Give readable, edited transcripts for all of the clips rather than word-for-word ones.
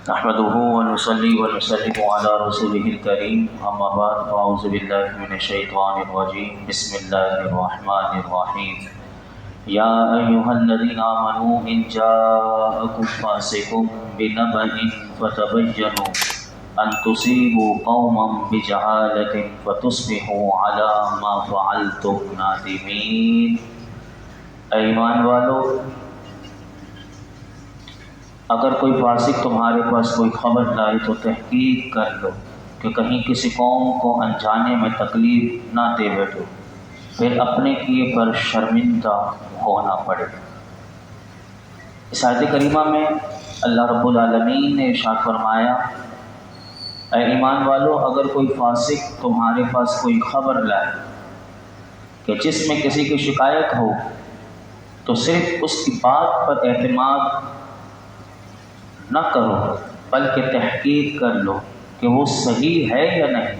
نحمده ونصلي ونسلم على رسوله الكريم أما بعد فأعوذ بالله من الشيطان الرجيم بسم الله الرحمن الرحيم يا أيها الذين آمنوا إن جاءكم فاسق بنبأ فتبينوا أن تصيبوا قوما بجهالة فتصبحوا على ما فعلتم نادمين۔ ایمان والو، اگر کوئی فاسق تمہارے پاس کوئی خبر لائے تو تحقیق کر لو کہ کہیں کسی قوم کو انجانے میں تکلیف نہ دے بیٹھو، پھر اپنے کیے پر شرمندہ ہونا پڑے۔ اس آیت کریمہ میں اللہ رب العالمین نے ارشاد فرمایا، اے ایمان والو، اگر کوئی فاسق تمہارے پاس کوئی خبر لائے کہ جس میں کسی کی شکایت ہو تو صرف اس کی بات پر اعتماد نہ کرو بلکہ تحقیق کر لو کہ وہ صحیح ہے یا نہیں،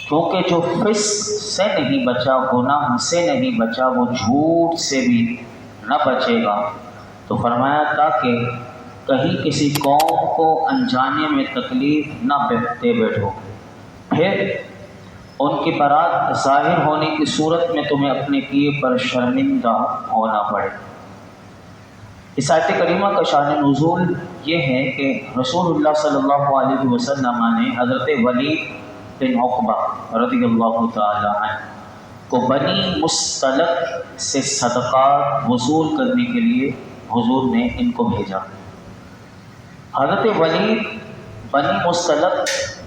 کیونکہ جو فسق سے نہیں بچا، گناہ سے نہیں بچا، وہ جھوٹ سے بھی نہ بچے گا۔ تو فرمایا تاکہ کہیں کسی قوم کو انجانے میں تکلیف نہ دے بیٹھو، پھر ان کی برات ظاہر ہونے کی صورت میں تمہیں اپنے کیے پر شرمندہ ہونا پڑے۔ اس آیت کریمہ کا شان نزول یہ ہے کہ رسول اللہ صلی اللہ علیہ وسلم نے حضرت ولید بن عقبہ رضی اللہ تعالی عنہ کو بنی مصطلق سے صدقات وصول کرنے کے لیے حضور نے ان کو بھیجا۔ حضرت ولید بنی مصطلق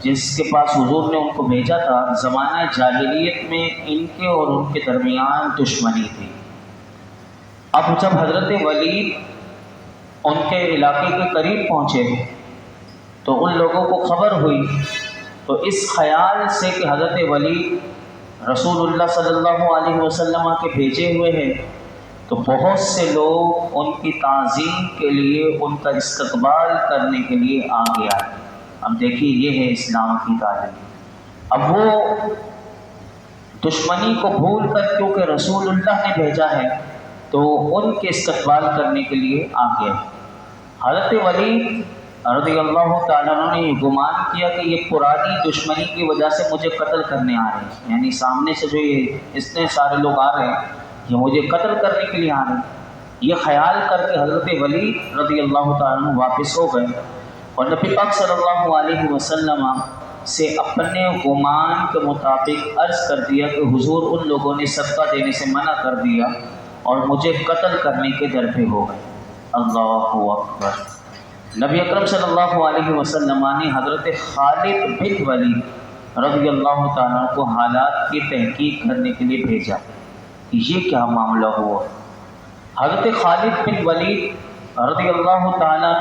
جس کے پاس حضور نے ان کو بھیجا تھا، زمانہ جاہلیت میں ان کے اور ان کے درمیان دشمنی تھی۔ اب جب حضرت ولید ان کے علاقے کے قریب پہنچے تو ان لوگوں کو خبر ہوئی، تو اس خیال سے کہ حضرت ولید رسول اللہ صلی اللہ علیہ وسلم کے بھیجے ہوئے ہیں، تو بہت سے لوگ ان کی تعظیم کے لیے، ان کا استقبال کرنے کے لیے آ گیا۔ اب دیکھیے، یہ ہے اسلام کی تعلیم۔ اب وہ دشمنی کو بھول کر کیونکہ رسول اللہ نے بھیجا ہے تو ان کے استقبال کرنے کے لیے آ گئے۔ حضرت ولید رضی اللہ تعالیٰ عنہ نے یہ گمان کیا کہ یہ پرانی دشمنی کی وجہ سے مجھے قتل کرنے آ رہے ہیں، یعنی سامنے سے جو یہ اتنے سارے لوگ آ رہے ہیں، یہ مجھے قتل کرنے کے لیے آ رہے ہیں۔ یہ خیال کر کے حضرت ولید رضی اللہ تعالیٰ عنہ واپس ہو گئے اور نبی پاک صلی اللہ علیہ وسلم سے اپنے گمان کے مطابق عرض کر دیا کہ حضور ان لوگوں نے صدقہ دینے سے منع کر دیا اور مجھے قتل کرنے کے در پہ ہو گئے۔ اللہ اکبر۔ نبی اکرم صلی اللہ علیہ وسلم نے حضرت خالد بن ولید رضی اللہ تعالیٰ کو حالات کی تحقیق کرنے کے لیے بھیجا کہ یہ کیا معاملہ ہوا۔ حضرت خالد بن ولید رضی اللہ تعالیٰ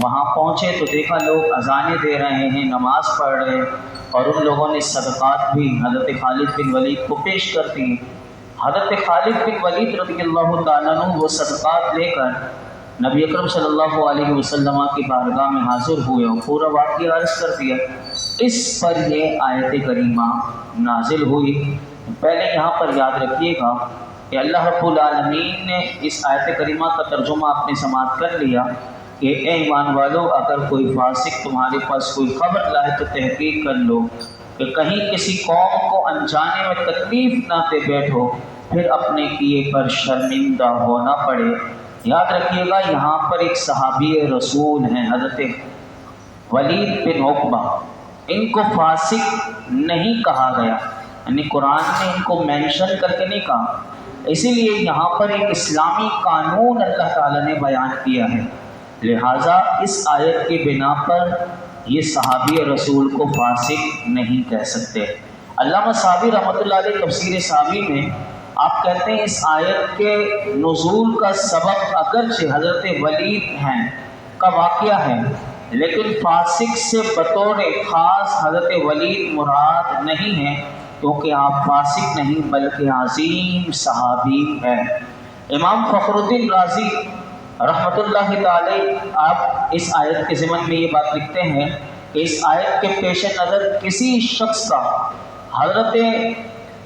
وہاں پہنچے تو دیکھا لوگ اذانیں دے رہے ہیں، نماز پڑھ رہے ہیں، اور ان لوگوں نے صدقات بھی حضرت خالد بن ولید کو پیش کر دی۔ حضرت خالد بن ولید رضی اللہ تعالیٰ وہ صدقات لے کر نبی اکرم صلی اللہ علیہ وسلم کی بارگاہ میں حاضر ہوئے اور پورا واقعہ عرض کر دیا۔ اس پر یہ آیت کریمہ نازل ہوئی۔ پہلے یہاں پر یاد رکھیے گا کہ اللہ رب العالمین نے اس آیت کریمہ کا ترجمہ اپنے سماعت کر لیا کہ اے ایمان والو، اگر کوئی فاسق تمہارے پاس کوئی خبر لائے تو تحقیق کر لو کہ کہیں کسی قوم کو انجانے میں تکلیف نہ دے بیٹھو، پھر اپنے کیے پر شرمندہ ہونا پڑے۔ یاد رکھیے گا، یہاں پر ایک صحابی رسول ہیں حضرت ولید بن عقبہ، ان کو فاسق نہیں کہا گیا، یعنی قرآن نے ان کو مینشن کر کے نہیں کہا، اسی لیے یہاں پر ایک اسلامی قانون اللہ تعالیٰ نے بیان کیا ہے، لہٰذا اس آیت کی بنا پر یہ صحابی رسول کو فاسق نہیں کہہ سکتے۔ علامہ صابی رحمۃ اللہ علیہ تفسیر صابی میں آپ کہتے ہیں اس آیت کے نزول کا سبب اگرچہ حضرت ولید ہیں کا واقعہ ہے، لیکن فاسق سے بطور خاص حضرت ولید مراد نہیں ہے، کیونکہ آپ فاسق نہیں بلکہ عظیم صحابی ہیں۔ امام فخر الدین رازی رحمۃ اللہ تعالی آپ اس آیت کے ضمن میں یہ بات لکھتے ہیں کہ اس آیت کے پیش نظر کسی شخص کا حضرت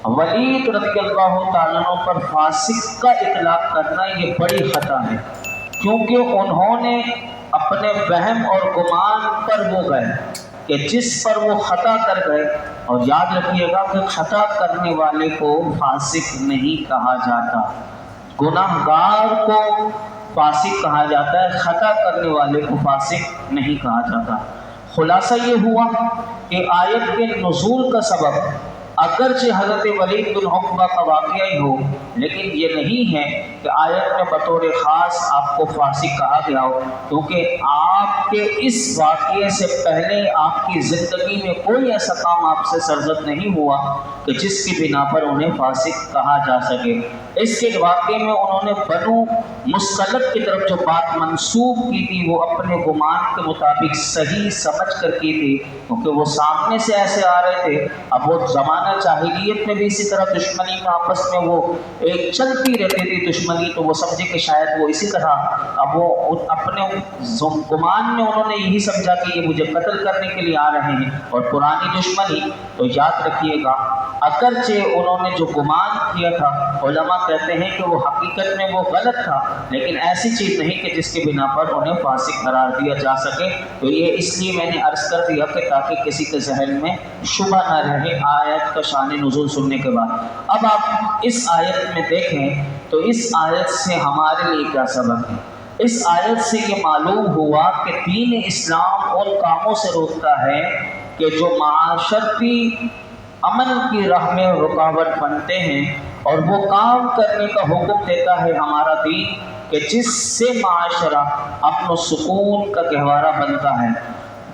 ولید رضی اللہ تعالیٰ عنہ پر فاسق کا اطلاق کرنا یہ بڑی خطا ہے، کیونکہ انہوں نے اپنے وہم اور گمان پر وہ گئے کہ جس پر وہ خطا کر گئے. اور یاد رکھیے گا کہ خطا کرنے والے کو فاسق نہیں کہا جاتا، گناہ گار کو فاسق کہا جاتا ہے، خطا کرنے والے کو فاسق نہیں کہا جاتا. خلاصہ یہ ہوا کہ آیت کے نزول کا سبب اگرچہ حضرت ولید بن عقبہ کا واقعہ ہی ہو، لیکن یہ نہیں ہے کہ آیت میں بطور خاص آپ کو فاسق کہا گیا ہو، کیونکہ آپ کے اس واقعے سے پہلے آپ کی زندگی میں کوئی ایسا کام آپ سے سرزد نہیں ہوا کہ جس کی بنا پر انہیں فاسق کہا جا سکے. اس کے واقعے میں انہوں نے بنو مصطلق کی طرف جو بات منسوب کی تھی وہ اپنے گمان کے مطابق صحیح سمجھ کر کی تھی، کیونکہ وہ سامنے سے ایسے آ رہے تھے. اب وہ زمانہ جاہلیت میں بھی اسی طرح دشمنی میں آپس میں وہ ایک چلتی رہتی تھی دشمنی، تو وہ سمجھے کہ شاید وہ اسی طرح اب وہ اپنے گمان میں انہوں نے یہی سمجھا کہ یہ مجھے قتل کرنے کے لیے آ رہے ہیں اور پرانی دشمنی. تو یاد رکھیے گا اگرچہ انہوں نے جو گمان کیا تھا علماء کہتے ہیں کہ وہ حقیقت میں وہ غلط تھا، لیکن ایسی چیز نہیں کہ جس کے بنا پر انہیں فاسق قرار دیا جا سکے. تو یہ اس لیے میں نے عرض کر دیا کہ تاکہ کسی کے ذہن میں شبہ نہ رہے آیت کا شان نزول سننے کے بعد. اب آپ اس آیت میں دیکھیں تو اس آیت سے ہمارے لیے کیا سبق ہے. اس آیت سے یہ معلوم ہوا کہ دین اسلام ان کاموں سے روکتا ہے کہ جو معاشرتی امن کی راہ میں رکاوٹ بنتے ہیں، اور وہ کام کرنے کا حکم دیتا ہے ہمارا دین کہ جس سے معاشرہ امن و سکون کا گہوارہ بنتا ہے.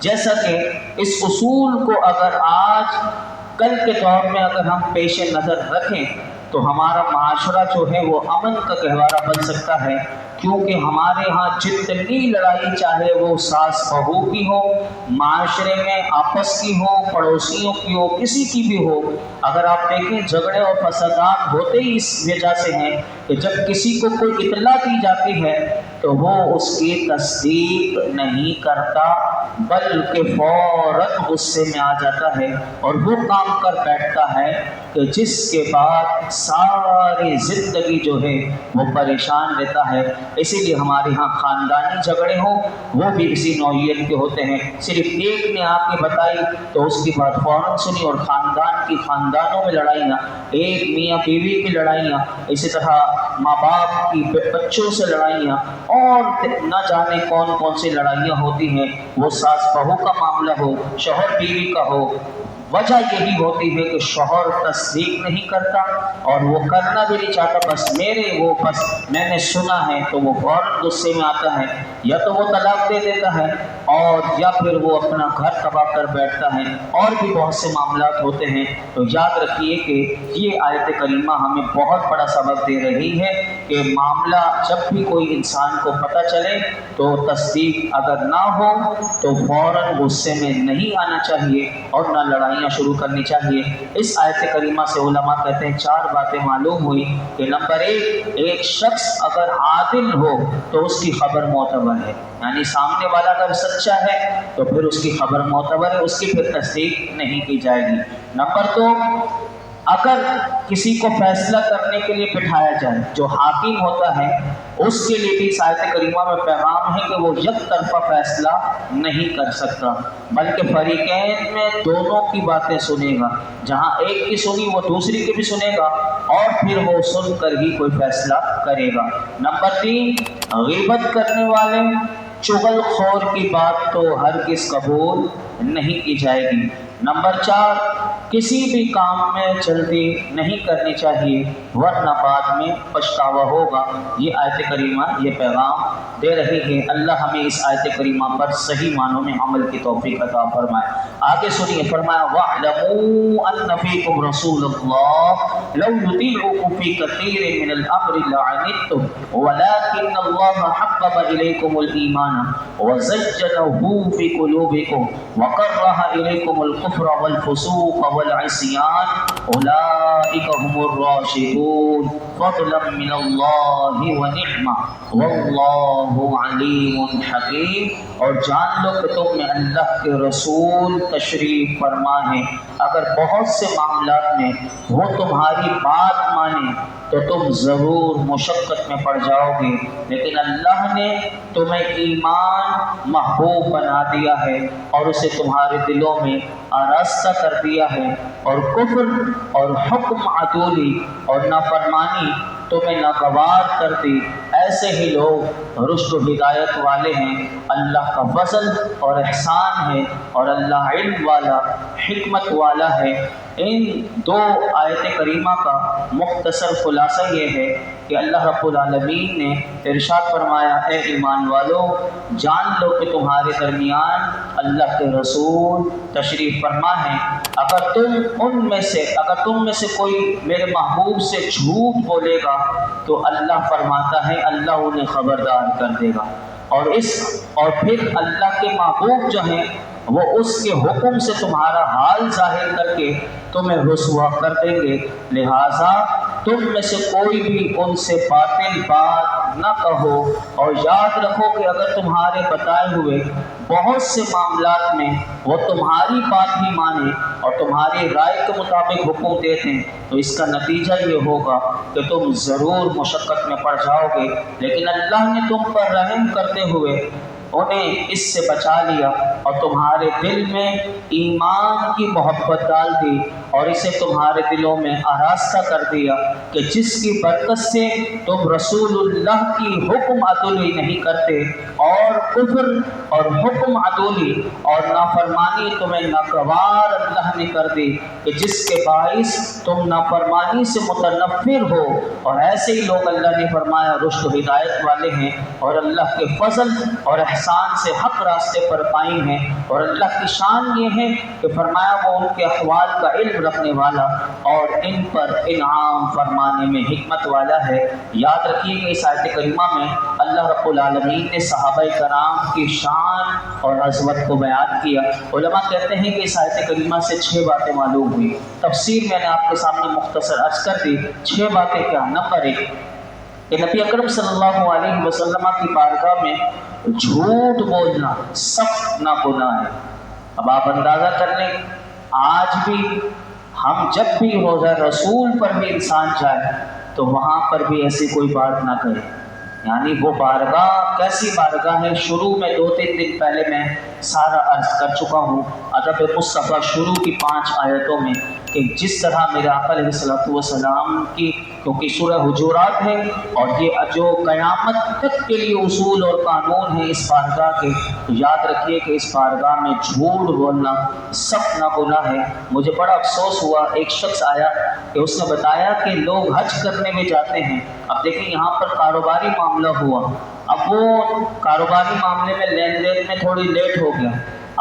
جیسا کہ اس اصول کو اگر آج کل کے دور میں اگر ہم پیش نظر رکھیں تو ہمارا معاشرہ جو ہے وہ امن کا گہوارہ بن سکتا ہے، کیونکہ ہمارے ہاں جتنی لڑائی چاہے وہ ساس بہو کی ہو، معاشرے میں آپس کی ہو، پڑوسیوں کی ہو، کسی کی بھی ہو، اگر آپ دیکھیں جھگڑے اور فسادات ہوتے ہی اس وجہ سے ہیں کہ جب کسی کو کوئی اطلاع دی جاتی ہے تو وہ اس کی تصدیق نہیں کرتا، بلکہ فوراً غصے میں آ جاتا ہے اور وہ کام کر بیٹھتا ہے کہ جس کے بعد ساری زندگی جو ہے وہ پریشان رہتا ہے. اسی لیے ہمارے ہاں خاندانی جھگڑے ہوں وہ بھی اسی نوعیت کے ہوتے ہیں. صرف ایک نے آ کے بتائی تو اس کی بات فوراً سنی، اور خاندانوں میں لڑائیاں، ایک میاں بیوی کی لڑائیاں، اسی طرح ماں باپ کی بچوں سے لڑائیاں، اور نہ جانے کون کون سی لڑائیاں ہوتی ہیں. وہ ساس بہو کا معاملہ ہو، شوہر بیوی کا ہو، وجہ یہی ہوتی ہے کہ شوہر تصدیق نہیں کرتا اور وہ کرنا بھی نہیں چاہتا. بس میں نے سنا ہے تو وہ فوراً غصے میں آتا ہے، یا تو وہ طلاق دے دیتا ہے اور یا پھر وہ اپنا گھر تباہ کر بیٹھتا ہے، اور بھی بہت سے معاملات ہوتے ہیں. تو یاد رکھیے کہ یہ آیت کریمہ ہمیں بہت بڑا سبق دے رہی ہے کہ معاملہ جب بھی کوئی انسان کو پتہ چلے تو تصدیق اگر نہ ہو تو فوراً غصے میں نہیں آنا چاہیے اور نہ لڑائیاں شروع کرنی چاہیے. اس آیت کریمہ سے علماء کہتے ہیں 4 باتیں معلوم ہوئی کہ نمبر 1، ایک شخص اگر عادل ہو تو اس کی خبر معتبر ہے، یعنی سامنے والا اگر سچا ہے تو پھر اس کی خبر معتبر ہے، اس کی پھر تصدیق نہیں کی جائے گی. نمبر 2، اگر کسی کو فیصلہ کرنے کے لیے بٹھایا جائے، جو حاکم ہوتا ہے اس کے لیے بھی اس آیت کریمہ میں پیغام ہے کہ وہ یک طرفہ فیصلہ نہیں کر سکتا، بلکہ فریقین میں دونوں کی باتیں سنے گا. جہاں ایک کی سنی وہ دوسری کی بھی سنے گا اور پھر وہ سن کر ہی کوئی فیصلہ کرے گا. نمبر 3، غیبت کرنے والے، چغل خور کی بات تو ہرگز قبول نہیں کی جائے گی. نمبر 4، کسی بھی کام میں جلدی نہیں کرنی چاہیے ورنہ بعد میں پچھتاوا ہوگا. یہ آیت کریمہ یہ پیغام دے رہی ہے. اللہ ہمیں اس آیت کریمہ پر صحیح معنوں میں عمل کی توفیق عطا فرمائے. آگے سنیے، فرمایا وَاعْلَمُوا أَنَّ فِيكُمْ رَسُولَ اللَّهِ لَوْ يُطِيعُكُمْ فِي كَثِيرٍ مِّنَ الْأَمْرِ لَعَنِتُّمْ وَلَٰكِنَّ اللَّهَ حَبَّبَ إِلَيْكُمُ الْإِيمَانَ وَزَيَّنَهُ فِي قُلُوبِكُمْ وَكَرَّهَ إِلَيْكُمُ الْكُفْرَ الكفر والفسوق والعصيان أولئك هم الراشدون فضلا من الله ونعمة والله عليم حكيم۔ اور جان لو کہ تم میں اللہ کے رسول تشریف فرما ہے، اگر بہت سے معاملات میں وہ تمہاری بات مانے تو تم ضرور مشقت میں پڑ جاؤ گے، لیکن اللہ نے تمہیں ایمان محبوب بنا دیا ہے اور اسے تمہارے دلوں میں آراستہ کر دیا ہے، اور کفر اور حکم عدولی اور نافرمانی تمہیں ناگوار کر دی۔ ایسے ہی لوگ رشد و ہدایت والے ہیں۔ اللہ کا فضل اور احسان ہے اور اللہ علم والا حکمت والا ہے۔ ان دو آیت کریمہ کا مختصر خلاصہ یہ ہے کہ اللہ رب العالمین نے ارشاد فرمایا، اے ایمان والو جان لو کہ تمہارے درمیان اللہ کے رسول تشریف فرما ہے، اگر تم میں سے کوئی میرے محبوب سے جھوٹ بولے گا تو اللہ فرماتا ہے اللہ انہیں خبردار کر دے گا، اور پھر اللہ کے محبوب جو ہیں وہ اس کے حکم سے تمہارا حال ظاہر کر کے تمہیں رسوا کر دیں گے، لہٰذا تم میں سے کوئی بھی ان سے باطل بات نہ کہو، اور یاد رکھو کہ اگر تمہارے بتائے ہوئے بہت سے معاملات میں وہ تمہاری بات ہی مانے اور تمہاری رائے کے مطابق حکم دیتے ہیں تو اس کا نتیجہ یہ ہوگا کہ تم ضرور مشقت میں پڑ جاؤ گے، لیکن اللہ نے تم پر رحم کرتے ہوئے انہیں اس سے بچا لیا اور تمہارے دل میں ایمان کی محبت ڈال دی اور اسے تمہارے دلوں میں آراستہ کر دیا کہ جس کی برکت سے تم رسول اللہ کی حکم عدولی نہیں کرتے، اور کفر اور حکم عدولی اور نافرمانی تمہیں ناگوار اللہ نے کر دی کہ جس کے باعث تم نافرمانی سے متنفر ہو، اور ایسے ہی لوگ اللہ نے فرمایا رشد و ہدایت والے ہیں اور اللہ کے فضل اور احسان سے حق راستے پر قائم ہیں، اور اللہ کی شان یہ ہے کہ فرمایا وہ ان کے احوال کا علم رکھنے والا اور ان پر انعام فرمانے میں حکمت والا ہے۔ یاد رکھیے کہ اس آیت کریمہ میں اللہ رب العالمین نے صحابہ کرام کی شان اور عظمت کو بیان کیا۔ علماء کہتے ہیں کہ اس آیت کریمہ سے 6 باتیں معلوم ہوئی، تفسیر میں نے آپ کے سامنے مختصر عرض کر دی۔ 6 باتیں کیا؟ نمبر 1 کہ نبی اکرم صلی اللہ علیہ وسلم کی بارگاہ میں جھوٹ بولنا سخت ناگناہ ہے۔ اب آپ اندازہ کر لیں، آج بھی ہم جب بھی روزہ رسول پر بھی انسان جائے تو وہاں پر بھی ایسی کوئی بات نہ کرے، یعنی وہ بارگاہ کیسی بارگاہ ہے؟ شروع میں 2-3 دن پہلے میں سارا عرض کر چکا ہوں ادب مصطفیٰ شروع کی 5 آیتوں میں کہ جس طرح میرے آقا علیہ السلام کی، کیونکہ سورہ حجرات ہے اور یہ جو قیامت تک کے لیے اصول اور قانون ہیں اس بارگاہ کے، تو یاد رکھیے کہ اس بارگاہ میں جھوٹ بولنا سخت ناگناہ ہے۔ مجھے بڑا افسوس ہوا، ایک شخص آیا کہ اس نے بتایا کہ لوگ حج کرنے میں جاتے ہیں، اب دیکھیں یہاں پر کاروباری معاملہ ہوا، اب وہ کاروباری معاملے میں لین دین میں تھوڑی لیٹ ہو گیا،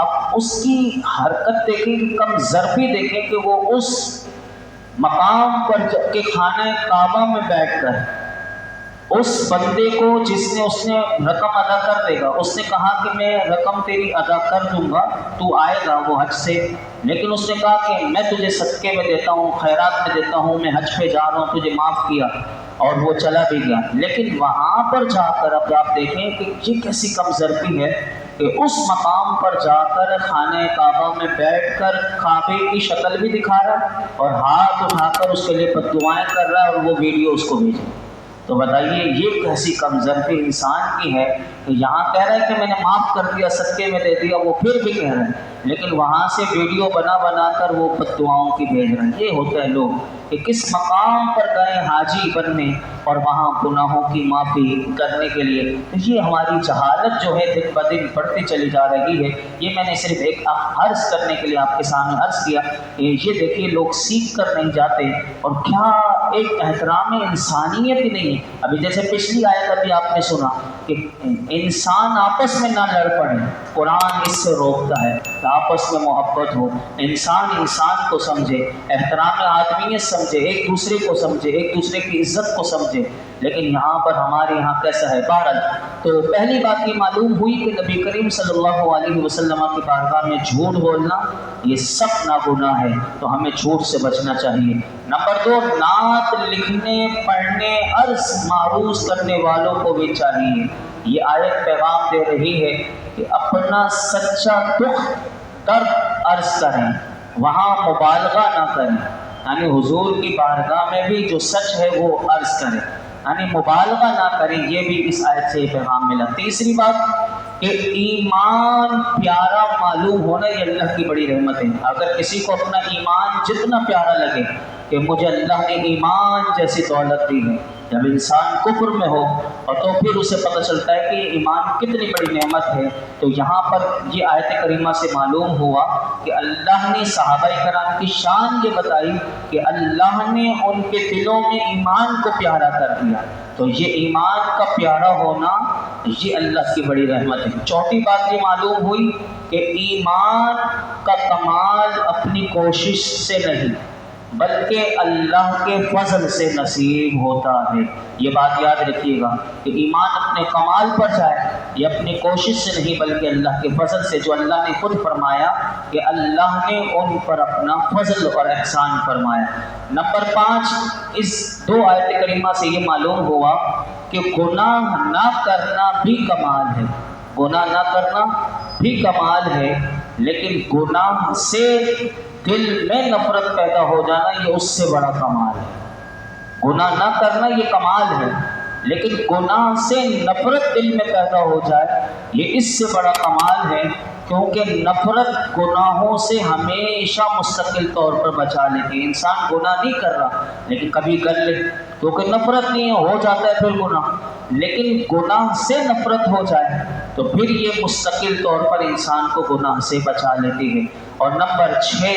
اب اس کی حرکت دیکھیں کہ کم ضربی دیکھیں کہ وہ اس مقام پر کے خانہ کعبہ میں بیٹھ کر اس بندے کو اس نے رقم ادا کر دے گا، اس نے کہا کہ میں رقم تیری ادا کر دوں گا، تو آئے گا وہ حج سے، لیکن اس نے کہا کہ میں تجھے صدقے میں دیتا ہوں، خیرات میں دیتا ہوں، میں حج پہ جا رہا ہوں، تجھے معاف کیا، اور وہ چلا بھی گیا۔ لیکن وہاں پر جا کر اب آپ دیکھیں کہ یہ کیسی کم ضربی ہے کہ اس مقام پر جا کر خانہ کعبہ میں بیٹھ کر کعبے کی شکل بھی دکھا رہا ہے اور ہاتھ اٹھا کر اس کے لیے بددعائیں کر رہا ہے اور وہ ویڈیو اس کو بھیج رہا ہے۔ تو بتائیے یہ کیسی کم ضربی انسان کی ہے کہ یہاں کہہ رہا ہے کہ میں نے معاف کر دیا، صدقے میں دے دیا، وہ پھر بھی کہہ رہے ہیں، لیکن وہاں سے ویڈیو بنا کر وہ بددعاؤں کی بھیج رہے ہیں۔ یہ ہوتا ہے لوگ کہ کس مقام پر گئے حاجی بننے اور وہاں گناہوں کی معافی کرنے کے لیے۔ تو یہ ہماری جہالت جو ہے دن بدن بڑھتی چلی جا رہی ہے۔ یہ میں نے صرف ایک عرض کرنے کے لیے آپ کے سامنے عرض کیا کہ یہ دیکھیے لوگ سیکھ کر نہیں جاتے، اور کیا ایک احترام انسانیت ہی نہیں ہے۔ ابھی جیسے پچھلی آیت ابھی آپ نے سنا کہ انسان آپس میں نہ لڑ پڑے، قرآن اس سے روکتا ہے کہ آپس میں محبت ہو، انسان کو سمجھے، احترام آدمیت سمجھے، ایک دوسرے کو سمجھے، ایک دوسرے کی عزت کو سمجھے۔ لیکن یہاں پر ہمارے یہاں کیسا ہے؟ بہرحال تو پہلی بات یہ معلوم ہوئی کہ نبی کریم صلی اللہ علیہ وسلم کی بارگاہ میں جھوٹ بولنا یہ سخت ناگناہ ہے، تو ہمیں جھوٹ سے بچنا چاہیے۔ نمبر 2، نعت لکھنے پڑھنے عرض معروض کرنے والوں کو بھی چاہیے، یہ آیت پیغام دے رہی ہے کہ اپنا سچا دکھ درد عرض کریں، وہاں مبالغہ نہ کریں، یعنی حضور کی بارگاہ میں بھی جو سچ ہے وہ عرض کریں، یعنی مبالغہ نہ کریں، یہ بھی اس آیت سے پیغام ملا۔ تیسری بات کہ ایمان پیارا معلوم ہونا یہ اللہ کی بڑی رحمت ہے۔ اگر کسی کو اپنا ایمان جتنا پیارا لگے کہ مجھے اللہ نے ایمان جیسی دولت دی ہے، جب انسان کفر میں ہو اور تو پھر اسے پتہ چلتا ہے کہ یہ ایمان کتنی بڑی نعمت ہے، تو یہاں پر یہ آیت کریمہ سے معلوم ہوا کہ اللہ نے صحابہ کرام کی شان یہ بتائی کہ اللہ نے ان کے دلوں میں ایمان کو پیارا کر دیا، تو یہ ایمان کا پیارا ہونا یہ اللہ کی بڑی رحمت ہے۔ چوتھی بات یہ معلوم ہوئی کہ ایمان کا کمال اپنی کوشش سے نہیں بلکہ اللہ کے فضل سے نصیب ہوتا ہے۔ یہ بات یاد رکھیے گا کہ ایمان اپنے کمال پر جائے یہ اپنی کوشش سے نہیں بلکہ اللہ کے فضل سے، جو اللہ نے خود فرمایا کہ اللہ نے ان پر اپنا فضل اور احسان فرمایا۔ نمبر 5، اس 2 آیت کریمہ سے یہ معلوم ہوا کہ گناہ نہ کرنا بھی کمال ہے، گناہ نہ کرنا بھی کمال ہے، لیکن گناہ سے دل میں نفرت پیدا ہو جانا یہ اس سے بڑا کمال ہے۔ گناہ نہ کرنا یہ کمال ہے، لیکن گناہ سے نفرت دل میں پیدا ہو جائے یہ اس سے بڑا کمال ہے، کیونکہ نفرت گناہوں سے ہمیشہ مستقل طور پر بچا لیتی ہے۔ انسان گناہ نہیں کر رہا لیکن کبھی کر لے، کیونکہ نفرت نہیں ہو جاتا ہے پھر گناہ، لیکن گناہ سے نفرت ہو جائے تو پھر یہ مستقل طور پر انسان کو گناہ سے بچا لیتی ہے۔ اور نمبر 6،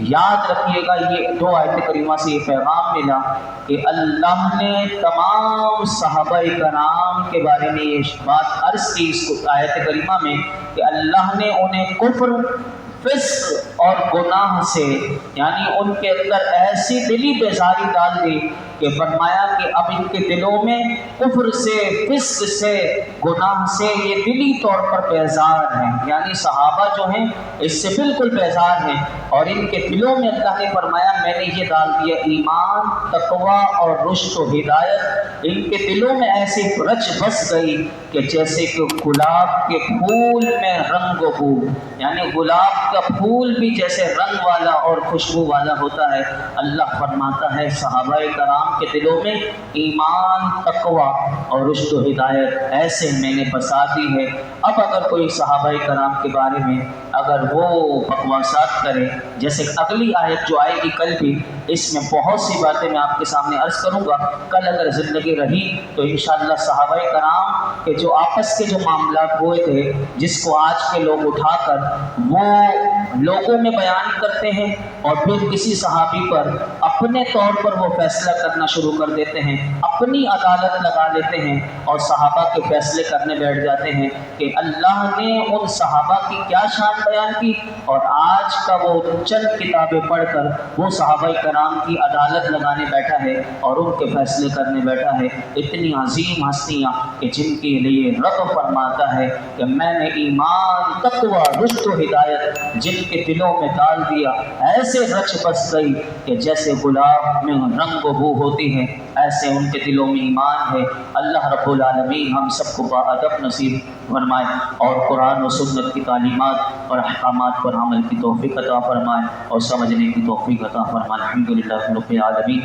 یاد رکھیے گا یہ 2 آیت کریمہ سے یہ پیغام ملا کہ اللہ نے تمام صحابہ کرام کے بارے میں یہ بات عرض کی اس آیت کریمہ میں کہ اللہ نے انہیں کفر، فسق اور گناہ سے، یعنی ان کے اندر ایسی دلی بیزاری ڈال دی کہ فرمایا کہ اب ان کے دلوں میں کفر سے، فسق سے، گناہ سے یہ دلی طور پر بیزار ہیں، یعنی صحابہ جو ہیں اس سے بالکل بیزار ہیں، اور ان کے دلوں میں اللہ نے فرمایا میں نے یہ ڈال دیا ایمان، تقوی اور رشد و ہدایت، ان کے دلوں میں ایسی رچ بس گئی کہ جیسے کہ گلاب کے پھول میں رنگ و بو، یعنی گلاب کا پھول بھی جیسے رنگ والا اور خوشبو والا ہوتا ہے، اللہ فرماتا ہے صحابہ کرام کے دلوں میں ایمان، تقوی اور رشد و ہدایت ایسے میں نے بسا دی ہے۔ اب اگر کوئی صحابہ کرام کے بارے میں اگر وہ بکواسات کرے، جیسے اگلی آیت جو آئے گی کل بھی، اس میں بہت سی باتیں میں آپ کے سامنے عرض کروں گا، کل اگر زندگی رہی تو انشاءاللہ صحابہ کرام کے جو آپس کے جو معاملات ہوئے تھے، جس کو آج کے لوگ اٹھا کر وہ لوگوں میں بیان کرتے ہیں اور پھر کسی صحابی پر اپنے طور پر وہ فیصلہ کرنا شروع کر دیتے ہیں، اپنی عدالت لگا لیتے ہیں اور صحابہ کے فیصلے کرنے بیٹھ جاتے ہیں کہ اللہ نے ان صحابہ کی کیا شان بیان کی، اور آج کا وہ چند کتابیں پڑھ کر وہ صحابہ کرام کی عدالت لگانے بیٹھا ہے اور ان کے فیصلے کرنے بیٹھا ہے۔ اتنی عظیم ہستیاں کہ جن کے لیے رب فرماتا ہے کہ میں نے ایمان، تقوی، رشد و ہدایت جن کے دلوں میں ڈال دیا، ایسے رچ بس گئی کہ جیسے گلاب میں رنگ و بو ہوتی ہے، ایسے ان کے دلوں میں ایمان ہے۔ اللہ رب العالمین ہم سب کو باادب نصیب فرمائے اور قرآن و سنت کی تعلیمات اور احکامات پر عمل کی توفیق عطا فرمائے اور سمجھنے کی توفیق عطا فرمائے۔ الحمدللہ رب العالمین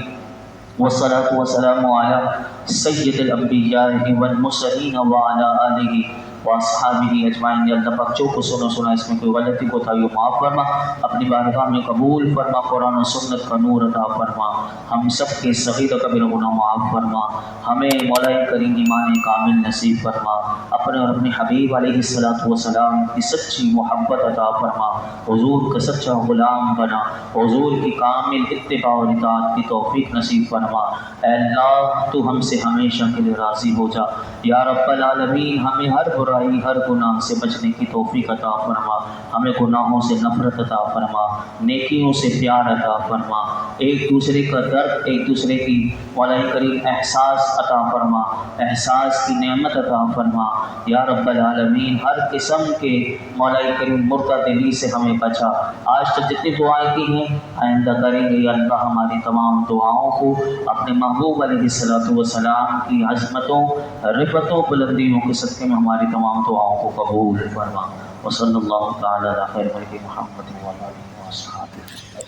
والصلاة والسلام علی سید الانبیاء والمرسلین وعلی آلہ واصحابہ اجمعین۔ یا اللہ پاک جو کو سنا اس میں کوئی غلطی کوتاہی ہو معاف فرما، اپنی بارگاہ میں قبول فرما، قرآن و سنت کا نور عطا فرما، ہم سب کے صغیر و کبیر گناہ معاف فرما، ہمیں مولا کریم ایمان کامل نصیب فرما، اپنے اور اپنے حبیب علیہ السلام کی سچی محبت عطا فرما، حضور کا سچا غلام بنا، حضور کی کامل اتباع و اطاعت کی توفیق نصیب فرما۔ اے اللہ تو ہم سے ہمیشہ کے لیے راضی ہو جا، یا رب العالمین ہمیں ہر برائی ہر گناہ سے بچنے کی توفیق عطا فرما، ہمیں گناہوں سے نفرت عطا فرما، نیکیوں سے پیار عطا فرما، ایک دوسرے کا درد ایک دوسرے کی مولا کریم احساس عطا فرما، احساس کی نعمت عطا فرما یا رب العالمین۔ ہر قسم کے مولا کریم مردہ دلی سے ہمیں بچا۔ آج تک جتنی دعائیں کی ہیں آئندہ کریں گے یا اللہ ہماری تمام دعاؤں کو اپنے محبوب علیہ الصلوۃ والسلام کی عظمتوں رفتوں بلندیوں کے صدقے میں ہماری تمام دعاؤں کو قبول فرما۔ وصلی اللہ تعالی علی خیر خلق محمد وعلی آلہ وصحبہ۔